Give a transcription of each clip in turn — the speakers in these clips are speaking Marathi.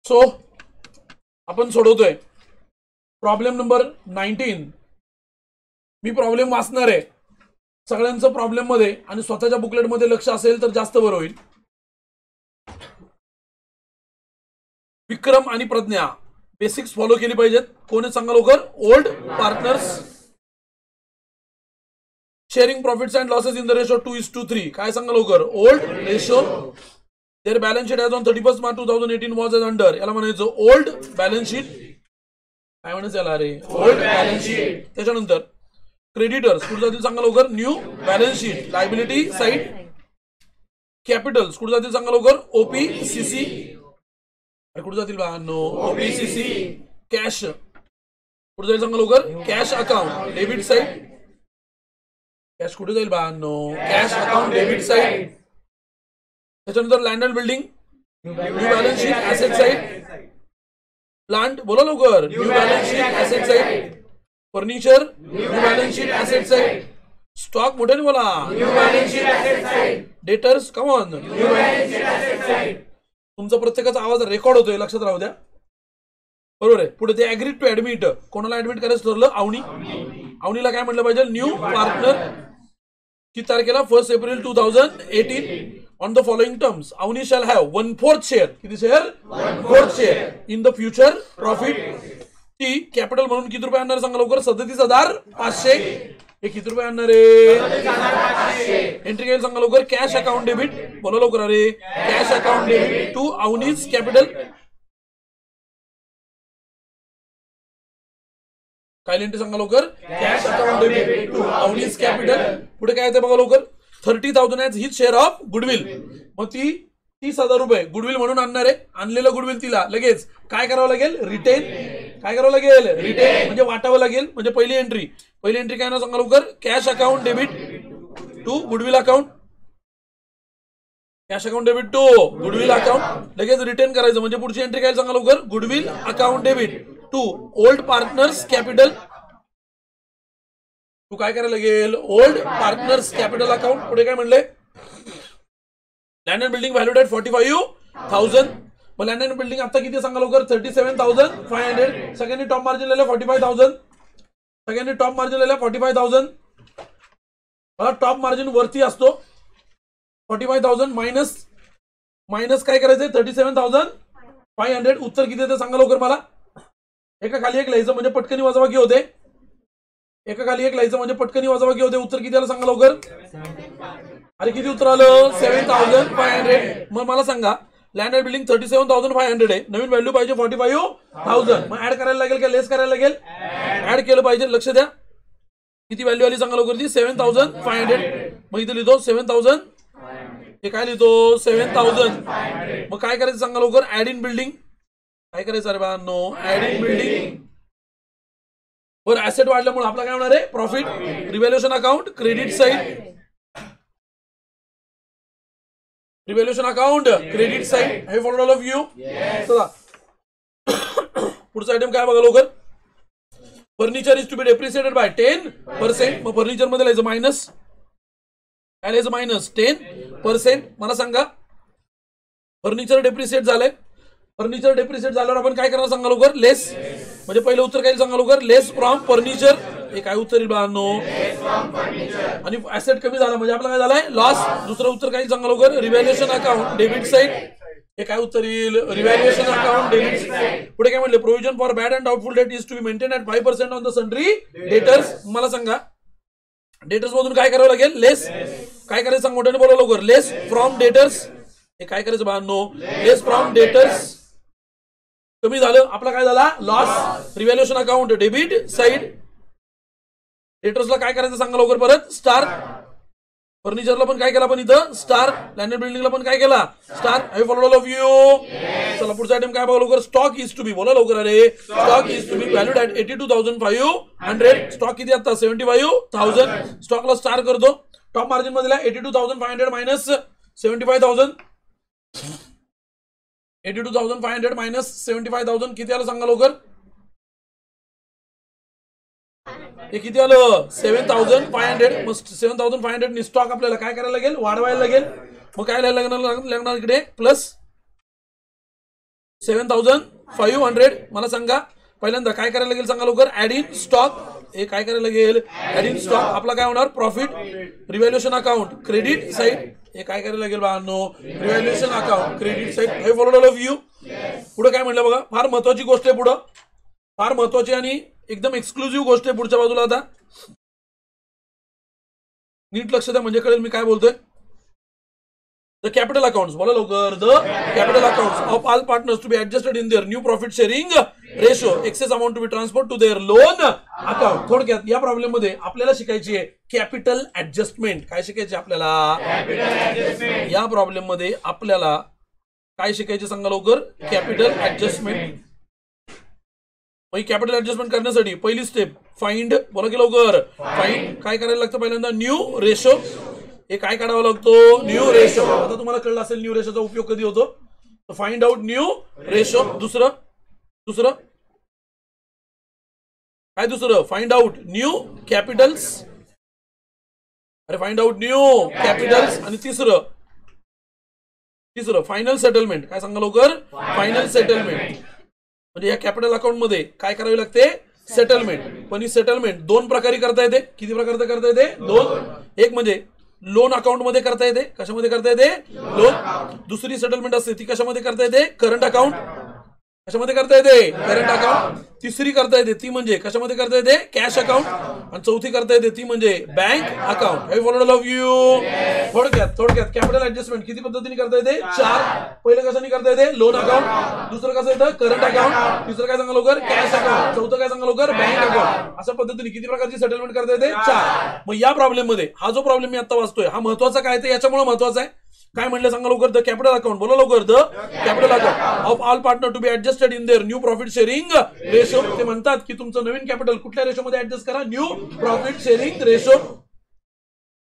सो आपण सोडवतोय प्रॉब्लेम नंबर 19. मी प्रॉब्लेम वाचणार आहे सगळ्यांचं प्रॉब्लेम मध्ये आणि स्वतःच्या बुकलेट मध्ये लक्ष असेल तर जास्त बरं होईल. विक्रम आणि प्रज्ञा बेसिक्स फॉलो केली पाहिजेत. कोणी सांगा लवकर. Old partners sharing profits and losses in the ratio 2:3. काय सांगा लवकर. Old ratio. Their balance sheet as on 31 March 2018 was as under. याला म्हणायचं ओल्ड बॅलन्स शीट. काय म्हणायचं याला रे. Old balance sheet. त्याच्यानंतर क्रेडिटर्स कुठे जातील सांगा लवकर. New balance sheet. Liability side. Capitals कुठे जातील सांगा लवकर. ओपीसीसी. कुठे जातील बा. No OPCC. कॅश कुठे जाईल सांगा लवकर. Cash account debit side. Cash कुठे जाईल बा. No cash account debit side. त्याच्यानंतर land and building new balance sheet asset side. Plant बोला लवकर. New balance sheet asset side. Furniture new balance sheet asset side. Stock मोठ्याने बोला. New balance sheet asset side. Debtors come on. New balance sheet asset side. तुमचा प्रत्येकाचा आवाज रेकॉर्ड होतोय लक्षात राहू द्या. बरोबर आहे. पुढे ते ऍग्रीड टू ऍडमिट. कोणाला ऍडमिट करायचं ठरलं. अवनी. अवनीला काय म्हटलं पाहिजे. New partner. किती तारखेला. 1 April 2018 on the following terms. Avni shall have 1/4 share. किती share. 1/4 share in the future profit. ती कॅपिटल म्हणून किती रुपये आणणार सांगा लवकर. 37,500. हे किती रुपये आणणार आहे. एंट्री केली सांगा लवकर. Cash account debit. बोला लवकर अरे. Cash account debit to Avni's capital. काय एंट्री सांगा लवकर. Cash account debit to Avni's capital. पुढे काय येते बघा लवकर. 30,000 as his share of goodwill. मग ती 30,000 रुपये गुडविल म्हणून आणणार आहे. आणलेलं गुडविल तिला लगेच काय करावं लागेल. रिटेन. काय करावं लागेल. रिटेन म्हणजे वाटावं लागेल. म्हणजे पहिली एंट्री. पहिली एंट्री काय ना सांगा लवकर. Cash account debit to goodwill account. Cash account debit to goodwill account. लगेच रिटेन करायचं. म्हणजे पुढची एंट्री काय सांगा लवकर. Goodwill account debit to old partners capital. तू काय करायला लागेल. Old partners capital account. पुढे काय म्हणले. Land and building valued at 45,000. मग लँड अँड बिल्डिंग आता किती सांगा लवकर. 37,500. सगळ्यांनी टॉप मार्जिन लिहिलं 45,000. सगळ्यांनी टॉप मार्जिन लिहिलं 45,000. टॉप मार्जिन वरती असतो. 45,000 मायनस काय करायचंय. 37,500. उत्तर किती येते सांगा लवकर मला. एका खाली एक लिहायचं म्हणजे पटकनी वजाबाकी होते. एका खाली एक लिहायचं म्हणजे पटकनी वजाबाकी होते. उत्तर किती आलं सांगा लवकर. अरे किती उत्तर आलं. 7,500. मग मला सांगा लँड अँड बिल्डिंग 37,500 आहे. नवीन व्हॅल्यू पाहिजे 45,000. मग ऍड करायला लागेल का लेस करायला लागेल. ऍड केलं पाहिजे. लक्ष द्या. किती व्हॅल्यू आली सांगा लवकर. ती 7,500. मग इथे लिहितो 7,000. हे काय लिहितो 7,000. मग काय करायचं सांगा लवकर. Add in building. काय करायचं अरे बा. No add in building. वर ऍसेट वाढल्यामुळे आपला काय होणार आहे. Profit. Revaluation account credit side. Revaluation account credit side. हे फॉर ऑल ऑफ यू. चला पुढचा आयटम काय बघा लवकर. Furniture is to be depreciated by 10%. मग फर्निचर मध्ये लिहायचं मायनस. काय लिहायचं मायनस 10%. मला सांगा फर्निचर डेप्रिसिएट झालंय. फर्निचर डेप्रिसिएट झाल्यावर आपण काय करणार सांगा लवकर. लेस. म्हणजे पहिलं उत्तर काय सांगा लवकर. Less from furniture. हे काय उत्तर येईल बाळांनो. आणि ऍसेट कमी झाला म्हणजे आपला काय झालाय लॉस. दुसरं उत्तर काय सांगा लवकर. Revaluation account debit side. हे काय उत्तर येईल. Revaluation account debit side. पुढे काय म्हटले. Provision for bad and doubtful debt is to be maintain at 5% on the sundry debtors. मला सांगा डेटर्स मधून काय करावं लागेल. लेस. काय करायचं सांग मोठ्याने बोला लवकर. Less from debtors. हे काय करायचं बाळांनो. Less from debtors. कमी झालं आपला काय झाला loss. Revaluation account debit side. डेटर्सला काय करायचं सांगा लवकर परत. स्टार. फर्निचरला पण काय केला पण इथं स्टार. लँड अँड बिल्डिंगला पण काय केला स्टार. हे फॉर ऑल ऑफ यू. चला पुढचा आयटम काय बघा लवकर. Stock is to be. बोला लवकर अरे. Stock is to be valued at 82,500. Stock किती आता 75,000. स्टॉकला स्टार करतो. टॉप मार्जिन मध्ये 82,500 मायनस 75,000. 82,500 मायनस 75,000 किती आलं सांगा लवकर. हे किती आलं 7,500. मग 7,500 नी स्टॉक आपल्याला काय करायला लागेल वाढवायला लागेल. मग काय लागणार इकडे प्लस 7,500. मला सांगा पहिल्यांदा काय करायला लागेल सांगा लवकर. Add in stock. हे काय करायला लागेल. Add in stock. आपला काय होणार. Profit revaluation account credit side. हे काय करायला लागेल बाळांनो. Revaluation account credit side. हे फॉलोड ऑफ यू. पुढे काय म्हटलं बघा. फार महत्वाची गोष्ट आहे. पुढं फार महत्वाची आणि एकदम एक्सक्लुझिव्ह गोष्ट आहे पुढच्या बाजूला. आता नीट लक्ष द्या म्हणजे कळेल मी काय बोलतोय. The capital accounts. बोला लवकर. The capital accounts of all partners to be adjusted in their new profit sharing ratio excess amount to be transfer to their loan account. थोडक्यात या प्रॉब्लेम मध्ये आपल्याला शिकायची आहे कॅपिटल ऍडजस्टमेंट. काय शिकायचे आपल्याला. या प्रॉब्लेम मध्ये आपल्याला काय शिकायचे सांगा लवकर. Capital adjustment. मग कॅपिटल ऍडजस्टमेंट करण्यासाठी पहिली स्टेप फाइंड. बोला की लवकर. फाइंड. काय करायला लागतं पहिल्यांदा. New ratio. हे काय काढावा लागतो. New ratio. आता तुम्हाला कळलं असेल न्यू रेशोचा उपयोग कधी होतो. Find out new ratio. दुसरं काय. दुसरं फाइंड आउट न्यू कॅपिटल्स. अरे फाइंड आउट न्यू कॅपिटल्स. आणि तिसरं फायनल सेटलमेंट. काय सांगा लवकर. Final settlement. म्हणजे या कॅपिटल अकाउंट मध्ये काय करावे लागते. सेटलमेंट. पण ही सेटलमेंट दोन प्रकारे करता येते. किती प्रकारचं करता येते. दोन. एक म्हणजे लोन अकाउंट मध्ये करता येते. कशामध्ये करता येते. लोन. दुसरी सेटलमेंट असते ती कशामध्ये करता येते. Current account. कशामध्ये करता येते. Current account. तिसरी करता येते ती म्हणजे कशामध्ये करता येते. Cash account. आणि चौथी करता येते ती म्हणजे bank account. Have followed of you. थोडक्यात कॅपिटल ऍडजस्टमेंट किती पद्धतीने करता येते. 4. पहिलं कशाने करता येते. Loan account. दुसरं कसं येतं. Current account. तिसरं काय सांगा लवकर. Cash account. चौथं काय सांगा लवकर. Bank account. अशा पद्धतीने किती प्रकारची सेटलमेंट करता येते. 4. मग या प्रॉब्लेम मध्ये हा जो प्रॉब्लेम मी आता वाचतोय हा महत्वाचा काय ते याच्यामुळे महत्वाचा आहे. काय म्हणलं सांगा लवकर. The capital account. बोला लवकर. The capital account of all partner to be adjusted in their new profit sharing ratio. ते म्हणतात की तुमचं नवीन कॅपिटल कुठल्या रेशो मध्ये ऍडजस्ट करा. New profit sharing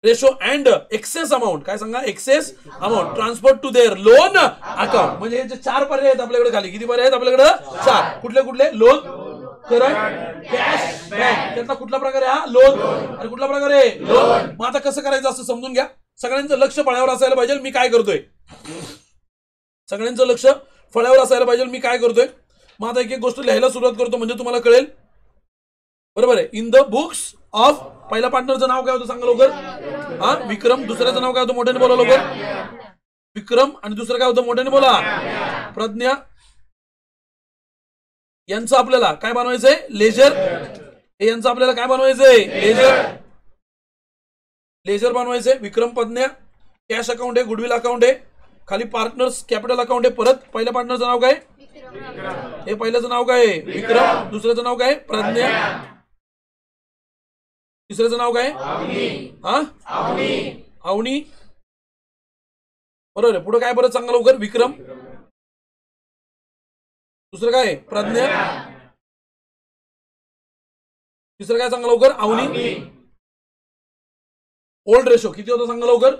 ratio and excess amount. काय सांगा. Excess amount transfer to their loan account. म्हणजे हे जे 4 पर्याय आहेत आपल्याकडे खाली. किती पर्याय आहेत आपल्याकडे. 4. कुठले. Loan, current, cash, bank. त्यातला कुठला प्रकार आहे हा. लोन. आणि कुठला प्रकार आहे. लोन. मग आता कसं करायचं असं समजून घ्या. सगळ्यांचं लक्ष फळ्यावर असायला पाहिजे मी काय करतोय. सगळ्यांचं लक्ष फळ्यावर असायला पाहिजे मी काय करतोय. मग आता एक गोष्ट लिहायला सुरुवात करतो म्हणजे तुम्हाला कळेल. बरोबर आहे. In the books of. पहिल्या पार्टनरचं नाव काय होतं सांगा लवकर. विक्रम. दुसऱ्याचं नाव काय होतं मोठ्याने बोला लवकर. विक्रम. आणि दुसरं काय होतं मोठ्याने बोला. प्रज्ञा. यांचं आपल्याला काय बनवायचंय. लेजर. यांचं आपल्याला काय बनवायचंय. लेजर बनवायचंय. विक्रम प्रज्ञा. कॅश अकाउंट आहे. गुडविल अकाउंट आहे. खाली पार्टनर्स कॅपिटल अकाउंट आहे. परत पहिल्या पार्टनरचं नाव काय. हे पहिल्याचं नाव काय. विक्रम. दुसऱ्याचं नाव काय. प्रज्ञा. तिसऱ्याचं नाव काय. अवनी. बरोबर आहे. पुढे काय परत सांगा लवकर. विक्रम. दुसरं काय. प्रज्ञा. तिसरं काय सांगा लवकर. अवनी. ओल्ड रेशो किती होता सांगा लवकर.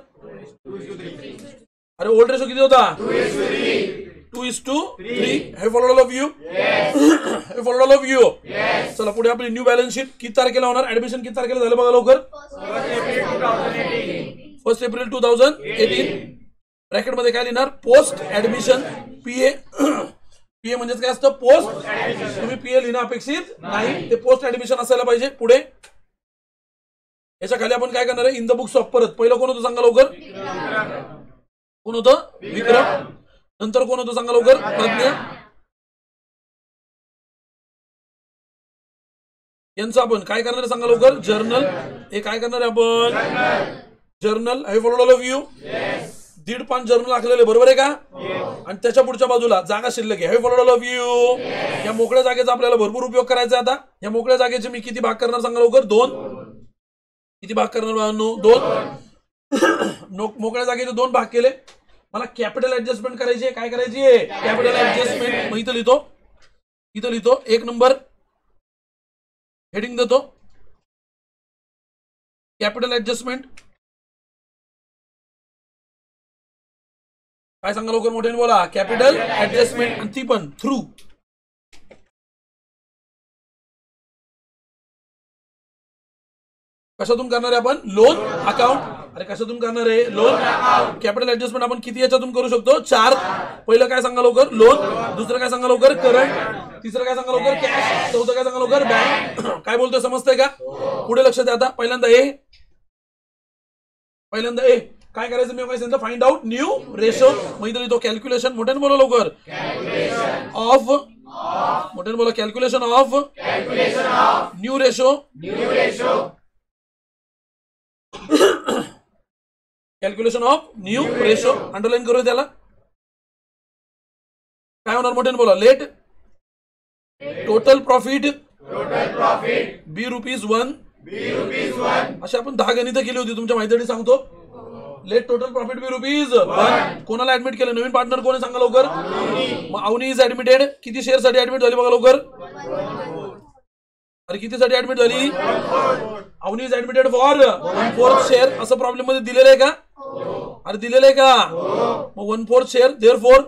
अरे ओल्ड रेशो किती होता. 2:3. हे फॉलोड ऑफ यू. हे फॉलोड ऑफ यू. चला पुढे आपली न्यू बॅलन्स शीट किती तारखेला होणार. ऍडमिशन किती तारखेला झालं बघा लवकर. 1 एप्रिल 2018. ब्रॅकेट मध्ये काय लिहिणार. Post admission. पीए. पीए म्हणजे काय असतं. पोस्ट. तुम्ही पीए लिहिणं अपेक्षित नाही. ते पोस्ट ऍडमिशन असायला पाहिजे. पुढे याच्या खाली आपण काय करणार आहे. In the books of. परत पहिलं कोण होतं सांगा लवकर. कोण होतं. विक्रम. नंतर कोण होतं सांगा लवकर. प्रज्ञा. यांचं आपण काय करणार आहे सांगा लवकर. जर्नल. हे काय करणार आहे आपण. जर्नल. हे फॉलोड ऑफ यू. 1.5 पान जर्नल आखलेले. बरोबर आहे का. आणि त्याच्या पुढच्या बाजूला जागा शिल्लक आहे. हे फॉलोड ऑफ यू. या मोकळ्या जागेचा आपल्याला भरपूर उपयोग करायचा आता. या मोकळ्या जागेचे मी किती भाग करणार सांगा लवकर. 2. किती भाग करणार. 2. मोकळ्या जागेचे 2 भाग केले. मला कॅपिटल ऍडजस्टमेंट करायची आहे. काय करायची आहे. Capital adjustment. मग इथं लिहितो 1 नंबर हेडिंग देतो. Capital adjustment. काय सांगा लवकर मोठ्याने बोला. Capital adjustment. आणि ती पण थ्रू. कशातून करणार आहे आपण. Loan account. अरे कशातून करणार आहे लोन. कॅपिटल ऍडजस्टमेंट आपण किती याच्यातून करू शकतो 4. पहिलं काय सांगा लवकर लोन, दुसरं काय सांगा लवकर करंट, तिसरं काय सांगा लवकर कॅश, चौथं काय सांगा लवकर बँक. काय बोलतोय समजतंय का. पुढे लक्ष द्या. आता पहिल्यांदा ए काय करायचं मी काय सांगितलं फाइंड आउट न्यू रेशो. म्हणजे तो कॅल्क्युलेशन मोठ्याने बोला लवकर ऑफ मोठ्याने बोला calculation of new ratio calculation of new ratio underline करू त्याला. काय होणार मोठ्याने बोला लेट टोटल प्रॉफिट बी ₹1. अशी आपण 10 गणितं केली होती तुमच्या माहितीसाठी सांगतो. लेट टोटल प्रॉफिट बी ₹1. कोणाला ऍडमिट केलं नवीन पार्टनर कोणी सांगा लवकर. मग अवनी इज ऍडमिटेड. किती शेअर साठी ऍडमिट झाली बघा लवकर. अरे कितीसाठी ऍडमिट झाली. Avani is admitted for 1/4 share. असं प्रॉब्लेम मध्ये दिलेलं आहे का. अरे दिलेलं आहे का. मग 1/4 शेअर देअरफॉर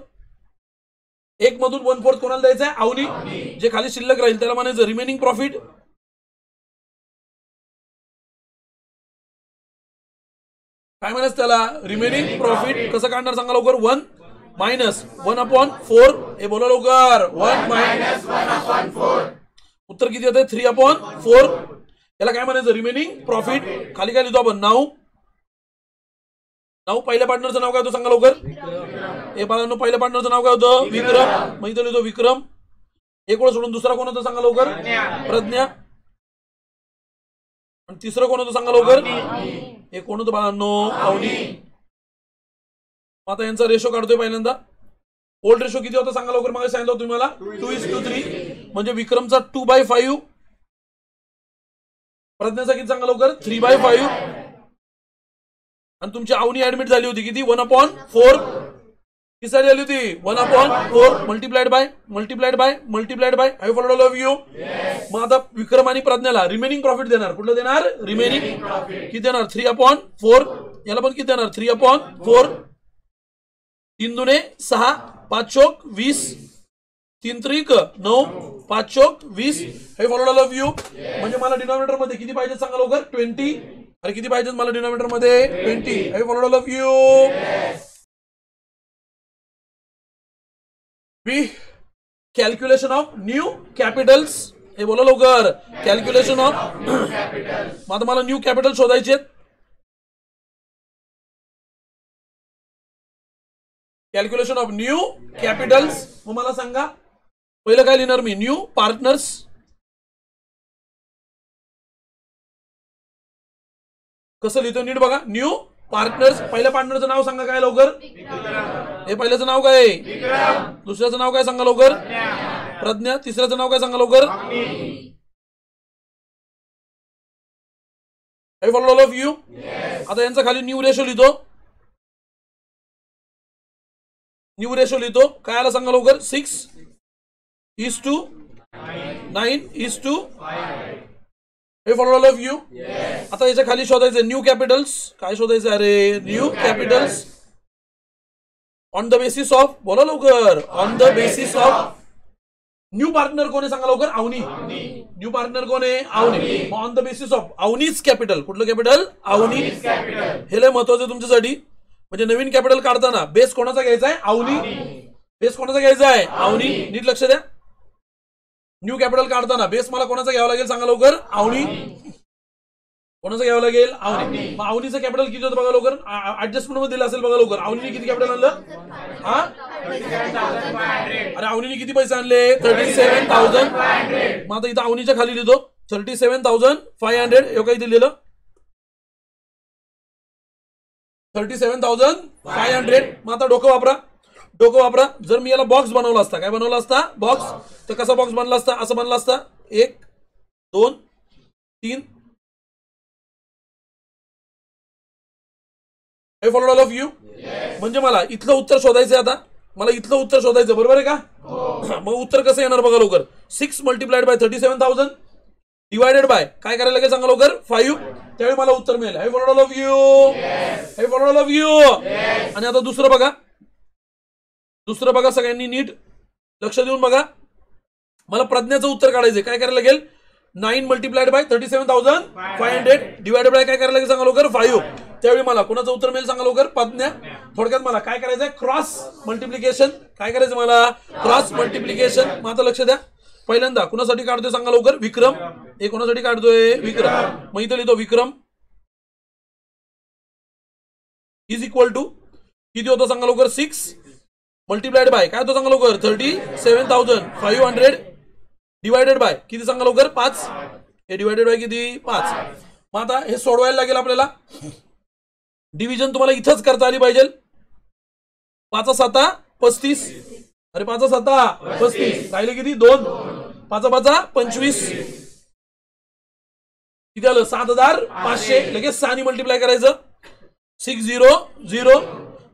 1 मधून 1/4 कोणाला द्यायचं आहे अवनी. जे खाली शिल्लक राहील त्याला म्हणायचं रिमेनिंग प्रॉफिट. काय म्हणायचं त्याला रिमेनिंग प्रॉफिट. कसं काढणार सांगा लवकर. 1 मायनस 1/4. हे बोला लवकर 1 मायनस 1/4. उत्तर किती येते 3/4. याला काय म्हणायचं रिमेनिंग प्रॉफिट. खाली काय लिहितो आपण नाव पहिल्या पार्टनरचं नाव काय होतं सांगा लवकर. हे बाळांनो पहिल्या पार्टनरचं नाव काय होतं विक्रम. मग इथं लिहितो विक्रम. एक वेळ सोडून दुसरा कोण होतं सांगा लवकर प्रज्ञा. आणि तिसरं कोण होतं सांगा लवकर. हे कोण होतं बाळांनो अवनी. आता यांचा रेशो काढतोय पहिल्यांदा. ओल्ड रेशो किती होता सांगा लवकर. मग सांगितलं तुम्हाला 2:3. म्हणजे विक्रमचा 2/5. प्रज्ञाचा किती सांगा लवकर 3/5. आणि तुमची अवनी ऍडमिट झाली होती किती 1/4. किती सारी आली होती 1/4 multiplied by I follow love you. मग आता विक्रम आणि प्रज्ञाला रिमेनिंग प्रॉफिट देणार. कुठलं देणार रिमेनिंग किती देणार 3/4. याला पण किती देणार 3/4. 3 दुने 6 5 चोक 20 3 त्रिक 9 5 चोक 20. हे फॉलो लव्ह यू. म्हणजे मला डिनॉमिनेटर मध्ये किती पाहिजे सांगा लवकर 20. अरे किती पाहिजे मला डिनॉमिनेटर मध्ये 20. हे follow love you. Calculation of new Capitals. हे बोला लवकर कॅल्क्युलेशन ऑफ. मग आता मला न्यू कॅपिटल शोधायचे. Calculation of new Capitals. मग मला सांगा पहिलं काय लिहिणार मी न्यू पार्टनर्स. कसं लिहितो नीट बघा. New partners. पहिल्या पार्टनरचं नाव सांगा काय लवकर. हे पहिल्याचं नाव काय दुसऱ्याचं नाव काय सांगा लवकर प्रज्ञा. तिसऱ्याचं नाव काय सांगा लवकर. I follow all of you. आता यांचा खाली न्यू रेशो लिहितो. काय आला सांगा लवकर 6:9:5. हे फॉलो ऑल ऑफ यू. आता याच्या खाली शोधायचं न्यू कॅपिटल्स. काय शोधायचं अरे new capitals on the basis of. बोला लवकर on the basis of. New partner कोण आहे सांगा लवकर अवनी. न्यू पार्टनर कोण आहे Avni. On the basis of अवनीच कॅपिटल. कुठलं कॅपिटल अवनी. हे लय महत्वाचं आहे तुमच्यासाठी. म्हणजे नवीन कॅपिटल काढताना बेस कोणाचा घ्यायचा आहे अवनी. बेस कोणाचा घ्यायचा आहे अवनी. नीट लक्ष द्या. न्यू कॅपिटल काढताना बेस मला कोणाचा घ्यावा लागेल सांगा लवकर अवनी. कोणाचं घ्यावं लागेल अवनी. मग अवनीचं कॅपिटल किती होतं बघा लवकर. ऍडजस्टमेंट मध्ये दिलं असेल बघा लवकर. अवनीने किती कॅपिटल आणलं हा. अरे अवनीने किती पैसे आणले 37,000. मग आता इथं अवनीच्या खाली लिहितो 37,500. एवढं काही दिलेलं 37,500. मग आता डोकं वापरा. जर मी याला बॉक्स बनवला असता काय बनवला असता बॉक्स. तर कसा बॉक्स बनला असता असं बनला असता 1 2 3. I follow all of you. म्हणजे मला इथलं उत्तर शोधायचं. आता मला इथलं उत्तर शोधायचं बरोबर आहे का. मग उत्तर कसं येणार बघा लवकर. 6 × 37,000 डिवायडेड बाय काय करायला लागेल सांगा लवकर 5. त्यावेळी मला उत्तर मिळेल. I follow all of you. I follow all of you. आणि आता दुसरं बघा सगळ्यांनी नीट लक्ष देऊन बघा. मला प्रज्ञाचं उत्तर काढायचं. काय करायला लागेल 9 × 37,500 डिवायडेड बाय काय करायला लागेल सांगा लवकर 5. त्यावेळी मला कोणाचं उत्तर मिळेल सांगा लवकर. प्रज्ञा. थोडक्यात मला काय करायचंय, क्रॉस मल्टिप्लिकेशन. काय करायचं मला, क्रॉस मल्टिप्लिकेशन. माझं लक्ष द्या. पहिल्यांदा कुणासाठी काढतोय सांगा लवकर, विक्रम. हे कोणासाठी काढतोय, विक्रम. मग इथं लिहितो विक्रम इज इक्वल टू किती होतं सांगा लवकर, 6 मल्टिप्लाइड बाय काय होतं सांगा लवकर, 37,500 डिवायडेड बाय किती सांगा लवकर, 5. हे डिवायडेड बाय किती, 5. मग आता हे सोडवायला लागेल आपल्याला. डिव्हिजन तुम्हाला इथंच करता आली पाहिजे. 5 7 35. अरे 5 7 35 राहिले किती, 2. 5 5 25 किती आलं, 7,500. लगेच 6 मल्टिप्लाय करायचं. 6 0 0.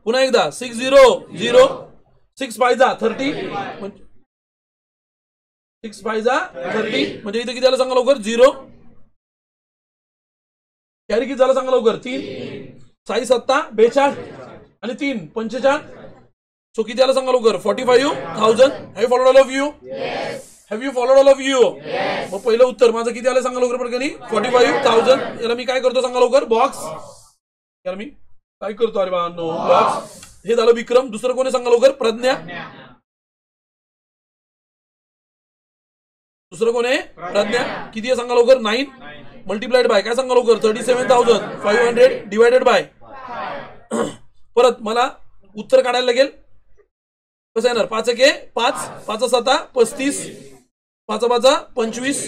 पुन्हा एकदा 6 0 0. 6 5 30. 6 5 30 म्हणजे इथे किती आलं सांगा लवकर, 0. कॅरी किती झालं सांगा लवकर, 3. 6 7 42 आणि 3 45. सो किती आलं सांगा लवकर, 45,000. Have you followed all of you, have you followed all of you. मग पहिलं उत्तर माझं किती आलं सांगा लवकर पटकनी, 45,000. याला मी काय करतो सांगा लवकर, बॉक्स. याला मी काय करतो, अरे बाळांनो, बॉक्स. हे झालं विक्रम. दुसरं कोणी सांगा लवकर, प्रज्ञा. दुसरं कोण आहे, प्रज्ञा. किती आहे सांगा लवकर, 9 मल्टिप्लाइड बाय काय सांगा लवकर, 37,500 डिवायडेड बाय. परत मला उत्तर काढायला लागेल. कसं येणार, 5 1 5, 5 7 35, 5 5 25.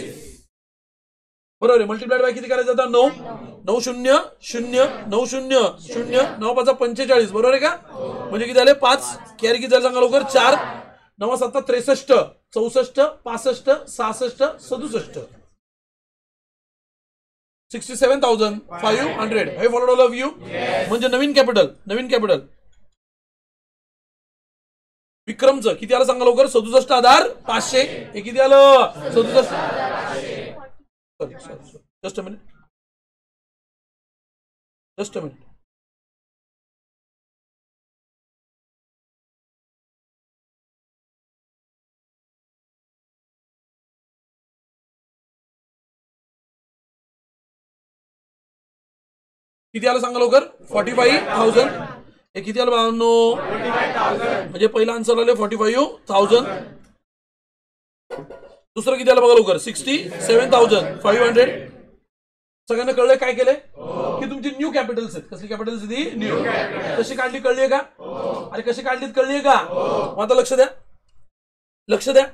बरोबर आहे. मल्टिप्लाइड बाय किती करायचं आता, 9 9 0 0 9 0 0 9 5 45. बरोबर आहे का. म्हणजे किती झाले, 5. कॅरी किती झाले सांगा लवकर, 4. 9 7 63 64 65 66 67. 67,500. हे फॉलोड ऑल ऑफ यू. म्हणजे नवीन कॅपिटल, नवीन कॅपिटल. विक्रमचं किती आलं सांगा लवकर, 67,500. हे किती आलं, 67. Sorry just a minute, just a minute. किती आलं सांगा लवकर, 45,000. हे किती आलं बाळांनो, 45,000. म्हणजे पहिला आन्सर आले 45,000. दुसरं किती आलं बघा लवकर, 67,500. सगळ्यांना कळलंय काय केलंय, की तुमची न्यू कॅपिटल्स आहेत. कसली कॅपिटल्स ती, न्यू. कशी काढली कळलीये का, अरे कशी काढलीत कळलीये का. आता लक्ष द्या, लक्ष द्या.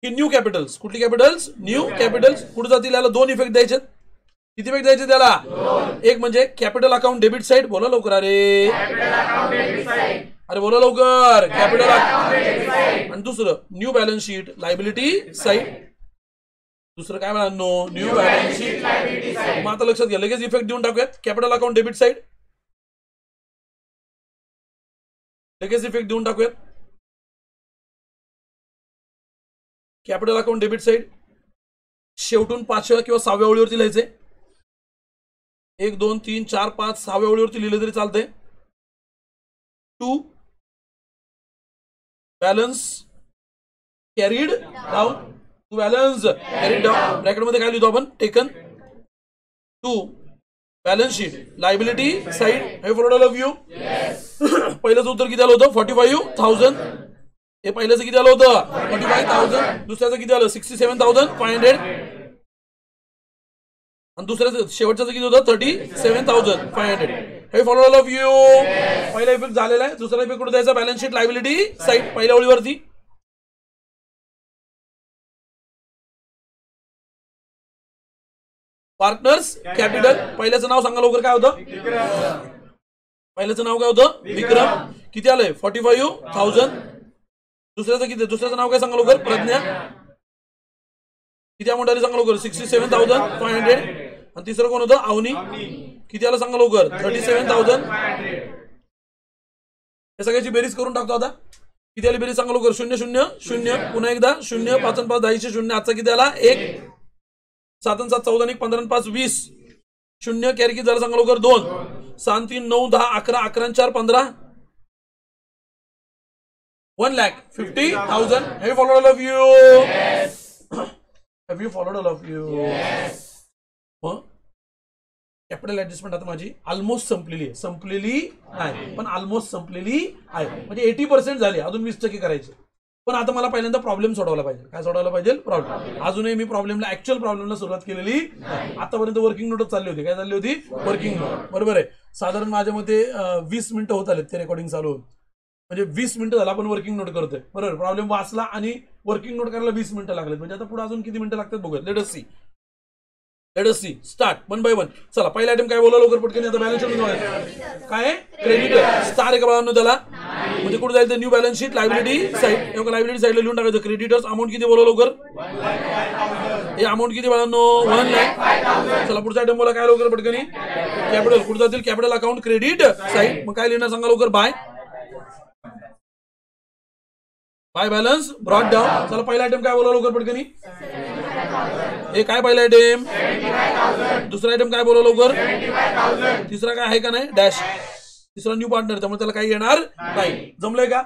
की न्यू कॅपिटल्स, कुठली कॅपिटल्स, न्यू कॅपिटल्स. कुठे जातील, याला 2 इफेक्ट द्यायचे. किती इफेक्ट द्यायचे त्याला, एक म्हणजे कॅपिटल अकाउंट डेबिट साइड. बोला लवकर, अरे अरे बोला लवकर, कॅपिटल अकाउंट. आणि दुसरं new balance sheet liability side. दुसरं काय म्हणा, new balance sheet liability side. मग आता लक्षात घ्या, लगेच इफेक्ट देऊन टाकूयात. कॅपिटल अकाउंट डेबिट साइड, लगेच इफेक्ट देऊन टाकूयात. कॅपिटल अकाउंट डेबिट साइड शेवटून 5व्या किंवा 6व्या ओळीवरती लिहायचे. 1 2 3 4 5 6व्या ओळीवरती लिहिले तरी चालतंय. To balance carried down, to balance carried down. ब्रॅकेटमध्ये काय लिहितो आपण, taken. To balance sheet liability side. हे फॉलोड ऑल ऑफ यू. पहिल्याचं उत्तर किती आलं होतं, 45,000. हे पहिल्याचं किती आलं होतं, 45,000. दुसऱ्याचं किती आलं, 67,500. आणि दुसऱ्याचं शेवटचं किती होतं, 37,500. हे फॉलो ऑल ऑफ यू. पहिला इफेक्ट झालेला आहे. दुसरा इफेक्ट कुठे द्यायचा, बॅलन्स शीट लायबिलिटी साइड पहिल्या ओळीवरती. Partners capital. पहिल्याचं नाव सांगा लवकर, काय होतं, पहिल्याचं नाव काय होतं, विक्रम. किती आलंय, 45,000. दुसऱ्याचं किती, दुसऱ्याचं नाव काय सांगा लवकर, प्रज्ञा. किती अमाऊंट आली सांगा लवकर, 67,500. आणि तिसरं कोण होतं, अवनी. किती आलं सांगा लवकर, 37,000. हे सगळ्याची बेरीज करून टाकतो आता. किती आली बेरीज सांगा लवकर, 0 0 0. पुन्हा एकदा 0 5 5 10 0. आजचा किती आला, 1. 7 7 14 1 15 5 20. 0 कॅरी किती झालं सांगा लवकर, 2. 7 3 9 10 11 11 4 15. 1,50,000. Have you followed all of you? Yes. Have you followed all of you? Yes. Capital adjustment आता माझी ऑलमोस्ट संपलेली आहे, संपलेली नाही पण ऑलमोस्ट संपलेली आहे, म्हणजे 80% झाली, अजून 20% करायचे. पण आता मला पहिल्यांदा प्रॉब्लेम सोडवला पाहिजे. काय सोडवला पाहिजे? प्रॉब्लेम. अजूनही मी प्रॉब्लेमला ऍक्च्युअल प्रॉब्लेमला सुरुवात केलेली नाही. आतापर्यंत वर्किंग नोटच चालली होती. काय चालली होती? Working note. बरोबर आहे. साधारण माझ्या मते 20 मिनिटं होत आलेत ते रेकॉर्डिंग चालू होऊन, म्हणजे 20 मिनिटं झाला आपण वर्किंग नोट करतोय. बरोबर. प्रॉब्लेम वाचला आणि वर्किंग नोट करायला 20 मिनिटं लागलेत, म्हणजे आता पुढे अजून किती मिनिटं लागतात बघूया. Let us see start one by one. चला पहिला आयटम काय बोला लवकर पटकन. आता बॅलन्स शीट काय? क्रेडिटर. स्टार आहे का बाळांनो त्याला? म्हणजे कुठे जाईल? New balance sheet liability side. Liability साईडला लिहून टाकायचं क्रेडिटर्स. अमाऊंट किती बोला लवकर? हे अमाऊंट किती बाळांनो? 1 लाख. चला पुढचा आयटम बोला काय लवकर पटकनी. कॅपिटल. कुठे जातील? Capital account credit side. मग काय लिहिणार सांगा लवकर? By balance brought down. चला पहिला आयटम काय बोला लवकर पटकनी. हे काय पहिला आयटम? दुसरा आयटम काय बोला लवकर? तिसरा काय आहे का नाही? डॅश. तिसरा न्यू पार्टनर, त्यामुळे त्याला काही येणार नाही. जमलंय का?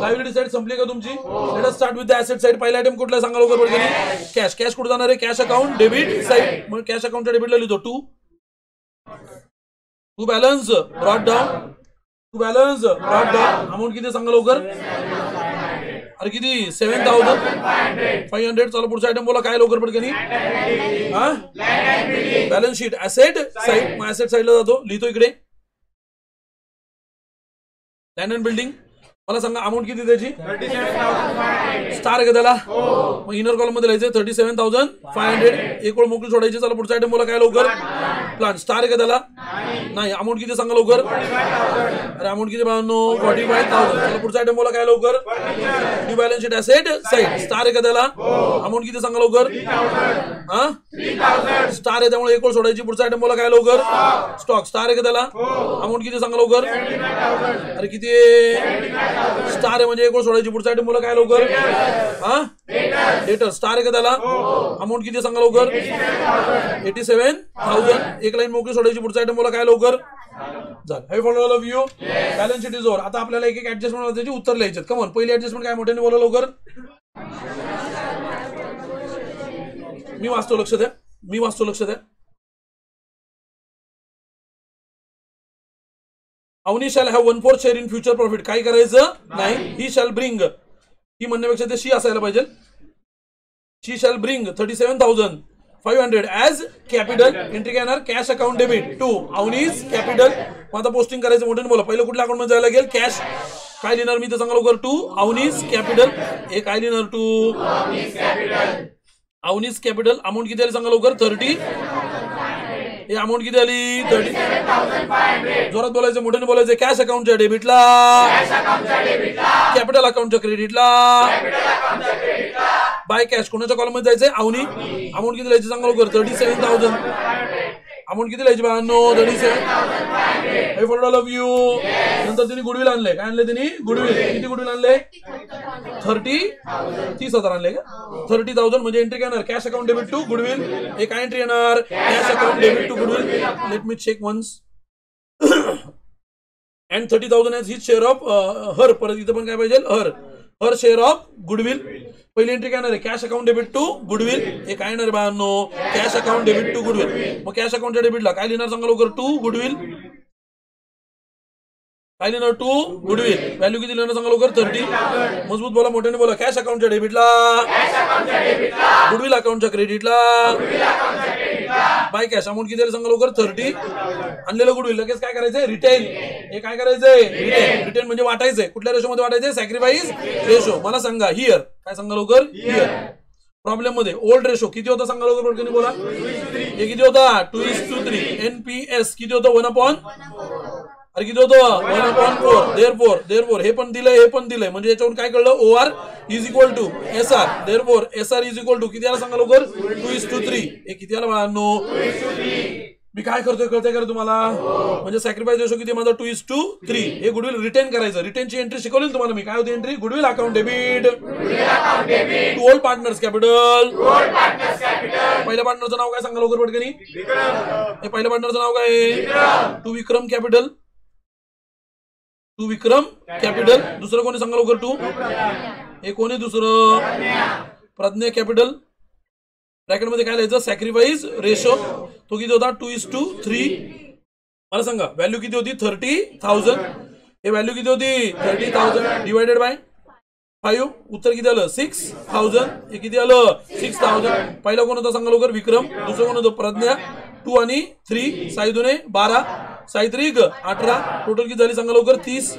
लायबिलिटी साईड संपली का तुमची? Let us start with the asset side. पहिला आयटम कुठला सांगा लवकर पटकनी. कॅश. कॅश कुठे जाणार आहे? Cash account debit side. मग कॅश अकाउंटच्या डेबिटला लिहितो to balance brought down. To balance brought down. Amount किती सांगा लवकर? अरे किती? 7,500. चला पुढचा आयटम बोला काय लवकर पटकनी. Balance sheet asset side. मग ऍसेट साईडला जातो, लिहितो इकडे लँड अँड बिल्डिंग. मला सांगा अमाऊंट किती त्याची? स्टार आहे का त्याला? मग इनर कॉलम मध्ये लिहायचं 37,500. एक वेळ मोकळी सोडायची. चला पुढचा आयटम बोला काय लवकर. प्लान. स्टार आहे का त्याला? नाही. अमाऊंट किती सांगा लवकर? अरे अमाऊंट किती बाळांनो? 45,000. चला पुढचा आयटम बोला काय लवकर. New balance sheet asset side. Star आहे का त्याला? अमाऊंट किती सांगा लवकर. स्टार आहे त्यामुळे एक वेळ सोडायची. पुढचा आयटम बोला काय लवकर. स्टॉक. स्टार आहे का त्याला? अमाऊंट किती सांगा लवकर. अरे किती? स्टार आहे म्हणजे एक वेळ सोडायची. पुढचा आयटम बोला काय लवकर. डेटर. स्टार आहे का त्याला? अमाऊंट किती सांगा लवकर. 87,000. एक लाईन मोकळी सोडायची. पुढचा आयटम बोला काय लवकर. View balance sheet is over. आता आपल्याला एक एक ऍडजस्टमेंट त्याची उत्तर लिहायचे. कमॉन. पहिली ऍडजस्टमेंट काय मोठ्याने बोला लवकर. मी वाचतो, लक्ष द्या. लक्ष द्या. Avani shall have 1/4 share in future profit. काय करायचं नाही. ही शॅल ब्रिंग. ही म्हणण्यापेक्षा ते शी असायला पाहिजे. She shall bring 37,500 as capital. Entry काय येणार? Cash account debit to Avni's capital. मग आता पोस्टिंग करायचं मोठ्याने बोला. पहिलं कुठल्या अकाउंट मध्ये जायला लागेल? कॅश. काय लिहिणार मी तर सांगा लवकर. To Avni's capital. हे काय लिहिणार? To Avni's capital. अमाऊंट किती आली सांगा लवकर. 30. हे अमाऊंट किती आली? 30. जोरात बोलायचं, मोठ्याने बोलायचं. कॅश अकाउंटच्या डेबिटला, कॅपिटल अकाउंटच्या क्रेडिटला, बाय कॅश. कोणाच्या कॉलम मध्ये जायचंय? अवनी. अमाऊंट किती लिहायची सांगा लवकर. 37,000. अमाऊंट किती लिहायची बाळांनो? 37,500. Love you. नंतर त्यांनी गुडविल आणले. काय आणले त्यांनी? गुडविल. किती गुडविल आणले? 30,000 आणले का? 30,000 म्हणजे एंट्री काय येणार? Cash account debit to goodwill. हे काय एंट्री येणार? Cash account debit to goodwill. Let me check once. And 30,000 as his share of her. परत इथं पण काय पाहिजे? Her share of goodwill. पहिली एंट्री काय येणार आहे? Cash account debit to goodwill. हे काय येणार बाळांनो? Cash account debit to goodwill. मग कॅश अकाउंटच्या डेबिटला काय लिहिणार सांगा लवकर. To goodwill. काय लिहिणार? To goodwill. व्हॅल्यू किती लिहिणार सांगा लवकर. 30. मजबूत बोला, मोठ्याने बोला. कॅश अकाउंटच्या डेबिटला, गुडविल अकाउंटच्या क्रेडिटला, बाय कॅश. अमाऊंट किती सांगा लवकर. 30. आणलेलं गुडविल लगेच काय करायचंय? रिटेन. हे काय करायचंय? रिटेन. रिटेन म्हणजे वाटायचंय. कुठल्या रेशो मध्ये वाटायचंय? Sacrifice ratio. मला सांगा हिअर. काय सांगा लवकर. हिअर. प्रॉब्लेम मध्ये ओल्ड रेशो किती होता सांगा लवकर पटकन बोला. हे किती होता? 2:3. एनपीएस किती होतं? 1/. अरे किती होतं? 1/4. देअरफोर हे पण दिलंय, हे पण दिलंय. म्हणजे याच्यावरून काय कळलं? OR is equal to SR. Therefore SR is equal to किती आला सांगा लवकर. 2:3. हे किती आला बाळांनो? मी काय करतोय कळतंय का तुम्हाला? म्हणजे सॅक्रिफाईस रेशो किती माझा? 2:3. हे गुडविल रिटेन करायचं. रिटेनची एंट्री शिकवली तुम्हाला मी. काय होती एंट्री? Goodwill account debit to old partners capital. पहिल्या पार्टनरचं नाव काय सांगा लवकर पटकनी. हे पहिल्या पार्टनरचं नाव काय? To Vikram capital. To Vikram capital. दुसरं कोणी सांगा लवकर. टू. हे कोणी दुसरं? प्रज्ञा कॅपिटल. ब्रॅकेटमध्ये काय लिहायचं सॅक्रिफाईस रेशो तो किती होता 2:3 मला सांगा व्हॅल्यू किती होती 30,000 हे व्हॅल्यू किती होती 30,000 डिवायडेड बाय 5 उत्तर किती आलं 6,000 हे किती आलं 6,000 पहिला कोण होता सांगा लवकर विक्रम दुसरं कोण होतं प्रज्ञा 2 आणि 3 साई 2 12 साई 3 18 टोटल किती झाली सांगा लवकर 30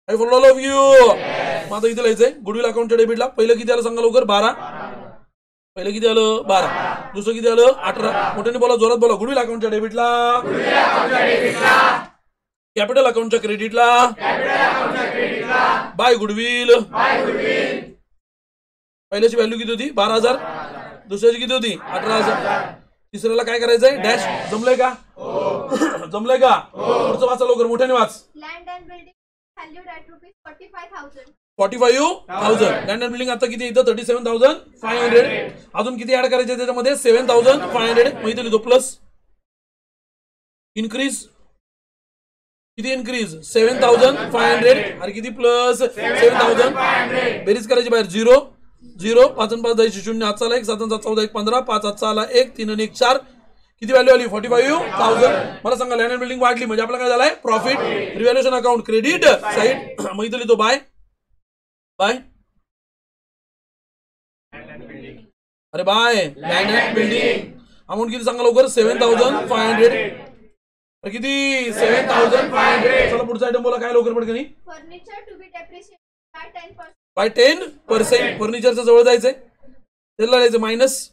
I for all of you मग आता इथे लिहायचंय गुडविल अकाउंटच्या डेबिटला पहिलं किती आलं सांगा लवकर 12 पहिलं किती आलं 12 दुसरं किती आलं 18 मोठ्याने बोला जोरात बोला गुडविल अकाउंटच्या डेबिटला कॅपिटल अकाउंटच्या क्रेडिटला बाय गुडविल पहिल्याची व्हॅल्यू किती होती 12,000 दुसऱ्याची किती होती 18,000 तिसऱ्याला काय करायचंय डॅश जमलंय का जमलंय का पुढचं वाचा लवकर मोठ्याने वाच land and building valued at ₹45,000 45,000 land and building आता किती इथं 37,500 अजून किती ऍड करायचे त्याच्यामध्ये 7,500 मग इथे लिहितो प्लस इन्क्रीज किती इन्क्रीज 7,500 अरे किती प्लस 7,000 बेरीज करायची बाहेर 0 0 5 5 10 0 हात चाला 1 7 7 14 1 15 5 हात चाला 1 3 आणि 1 4 किती व्हॅल्यू आली 45,000 मला सांगा लँड अँड बिल्डिंग वाढली म्हणजे आपला काय झालाय profit revaluation account credit side मग इथे लिहितो बाय बाय अरे bye land and building amount किती सांगा लवकर 7,500 किती 7,500 चला पुढचा आयटम बोला काय लवकर पडकनी furniture to be depreciated by 10% फर्निचरच्या जवळ जायचंय त्याला लिहायचं मायनस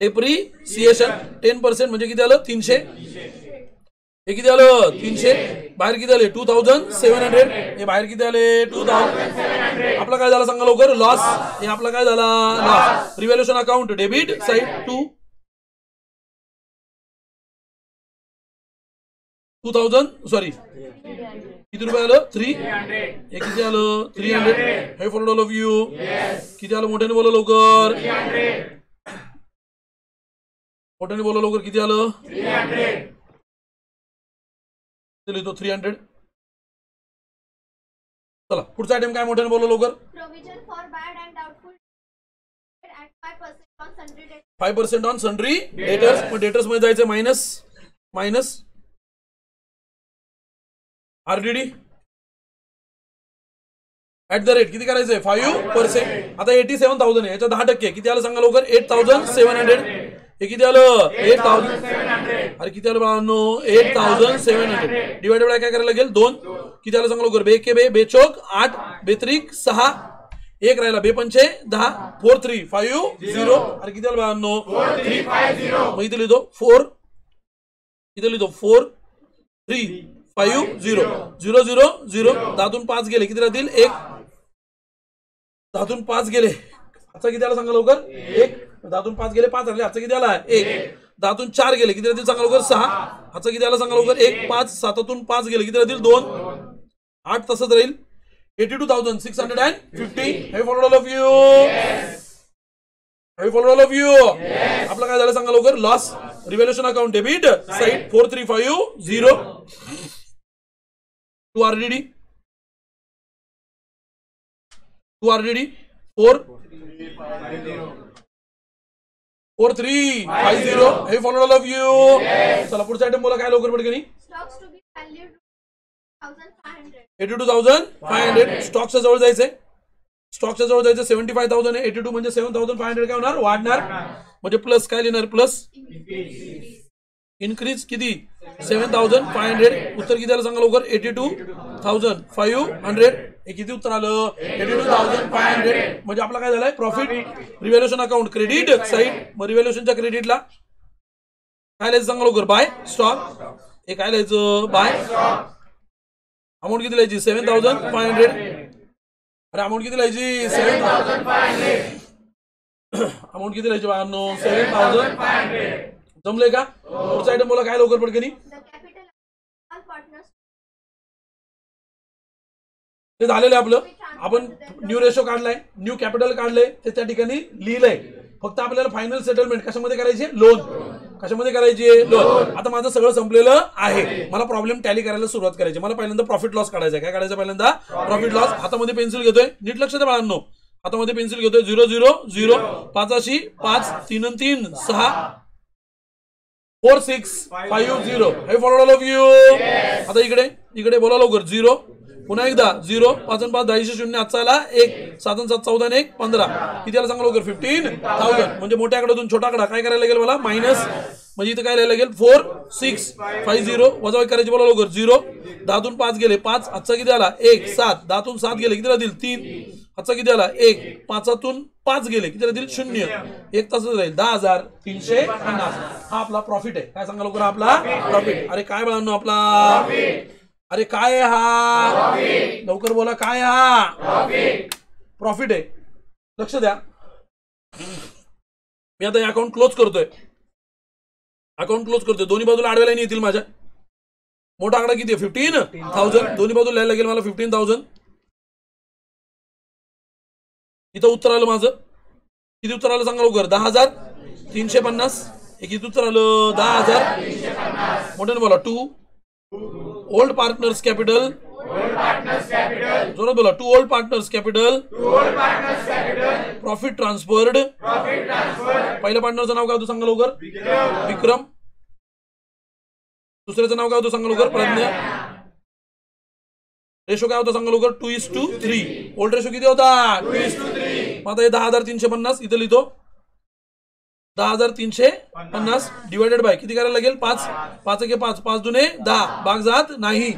डेप्रिसिएशन 10% म्हणजे किती आलं 300 हे किती आलं 300 बाहेर किती आले 2,700 हे बाहेर किती आले 2,700 आपला काय झाला सांगा लवकर लॉस हे आपला काय झाला loss revaluation account debit side 2,000 sorry किती रुपये आलं 300 हे किती आलं 300 हे फॉर ऑल ऑफ यू किती आलं मोठ्याने बोला लवकर मोठ्याने बोला लवकर किती आलं 300 लिहितो 300 चला पुढचा आयटम काय मोठ्याने बोला लवकर provision for bad and doubtful at 5% on sundry debt 5% on sundry debtors मग डेटर्स मध्ये जायचं minus minus RDD at the rate किती करायचंय 5% आता 87,000 आहे याच्या 10% किती आलं सांगा लवकर 8,700 हे किती आलं 8,000 अरे किती आलं बाळांनो 8,700 डिवाइडेड बाय काय करायला लागेल 2 किती आलं सांगा लवकर बे के बे बेचोक 8 बेत्रिक 6 एक राहिला बे पंचे 10 4 3 5 0 अरे किती आलं बाळांनो 4 3 5 0 मग इथे लिहितो 4 इथे लिहितो 4 3 5 0 0 0 0 10तून 5 गेले किती राहतील 1 10तून 5 गेले आता किती आला सांगा लवकर 1 10तून 5 गेले 5 राहिले आता किती आला 1 10तून 4 गेले किती राहतील सांगा लवकर 6 आता किती आला सांगा लवकर 1 5 7तून 5 गेले किती राहतील 2 8 तसंच राहील 82,650 हे फॉर ऑल ऑफ यू हे फॉर ऑल ऑफ यू आपला काय झालं सांगा लवकर loss revaluation account debit side 4350 2 RDD 4 4350 हे फॉलो ऑल ऑफ यू चला पुढचा आयटम बोला काय लवकर पडकनी स्टॉक्स टू बी व्हॅल्यूड 82,500 स्टॉक्सच्या जवळ जायचंय स्टॉकच्या जवळ जायचं 75,000 आहे 82 म्हणजे 7,500 काय होणार वाढणार म्हणजे प्लस काय लिहिणार प्लस इन्क्रीज किती 7,500 उत्तर किती आलं सांगा लवकर 82,500 हे किती उत्तर आलं 82,500 म्हणजे आपला काय झालाय profit revaluation account credit side मग रिव्हॅल्युएशनच्या क्रेडिटला काय लिहायचं सांगा लवकर बाय स्टॉक हे काय लिहायचं बाय अमाऊंट किती लिहायची 7,500 अरे अमाऊंट किती लिहायची 7,500 अमाऊंट किती लिहायची बाळांनो 7,500 जमले का पुढचा आयटम बोला काय लवकर पडकनी ते झालेलं आपलं आपण न्यू रेशो काढलाय न्यू कॅपिटल काढलंय ते त्या ठिकाणी लिहिलंय फक्त आपल्याला फायनल सेटलमेंट कशामध्ये करायचे लोन कशामध्ये करायचे लोन आता माझं सगळं संपलेलं आहे मला प्रॉब्लेम टॅली करायला सुरुवात करायची मला पहिल्यांदा प्रॉफिट लॉस काढायचा काय काढायचं पहिल्यांदा प्रॉफिट लॉस हातामध्ये पेन्सिल घेतोय नीट लक्ष द्या बाळांनो हातामध्ये पेन्सिल घेतोय 0 0 0 5 5 3 3 6 4 6 5 0 हे फॉलो ऑल ऑफ यू. आता इकडे इकडे बोला लवकर 0 पुन्हा एकदा 0 5 5 10 0 हातचा आला 1 7 7 14 1 15 किती आला सांगा लवकर 15,000. म्हणजे मोठ्या आकड्यातून छोटा आकडा काय करायला लागेल मला मायनस म्हणजे इथं काय लिहायला लागेल 4 6 5 0 वजा करायची बोला लवकर 0 10 तून 5 गेले 5 हातचा किती आला 1 7 10 तून 7 गेले किती राहतील 3 हातचा किती आला 1 5 तून 5 गेले किती राहतील 0 एक तासच राहील 10,350. हा आपला प्रॉफिट आहे. काय सांगा लवकर आपला प्रॉफिट. अरे काय बोला आपला अरे काय हा लवकर बोला काय हा प्रॉफिट आहे. लक्ष द्या मी आता हे अकाउंट क्लोज करतोय. अकाउंट क्लोज करतोय. दोन्ही बाजूला आडव्या लाईन येतील माझ्या. मोठा आकडा किती आहे 15,000. दोन्ही बाजूला लिहायला लागेल मला 15,000. इथं उत्तर आलं माझं किती उत्तर आलं सांगा लवकर 10,350. हे किती उत्तर आलं 10,000 मोठ्याने बोला 2 ओल्ड पार्टनर्स कॅपिटल जोरात बोला 2 old partners capital profit transferred. पहिल्या पार्टनरचं नाव काय होतं सांगा लवकर विक्रम. दुसऱ्याचं नाव काय होतं सांगा लवकर प्रज्ञा. रेशो काय होता सांगा लवकर 2:3. ओल्ड रेशो किती होता 2:3. मग आता हे 10,350 इथं लिहितो 10,350 डिवायडेड बाय किती करायला लागेल 5 5 1 5 5 दुने 10 भाग जात नाही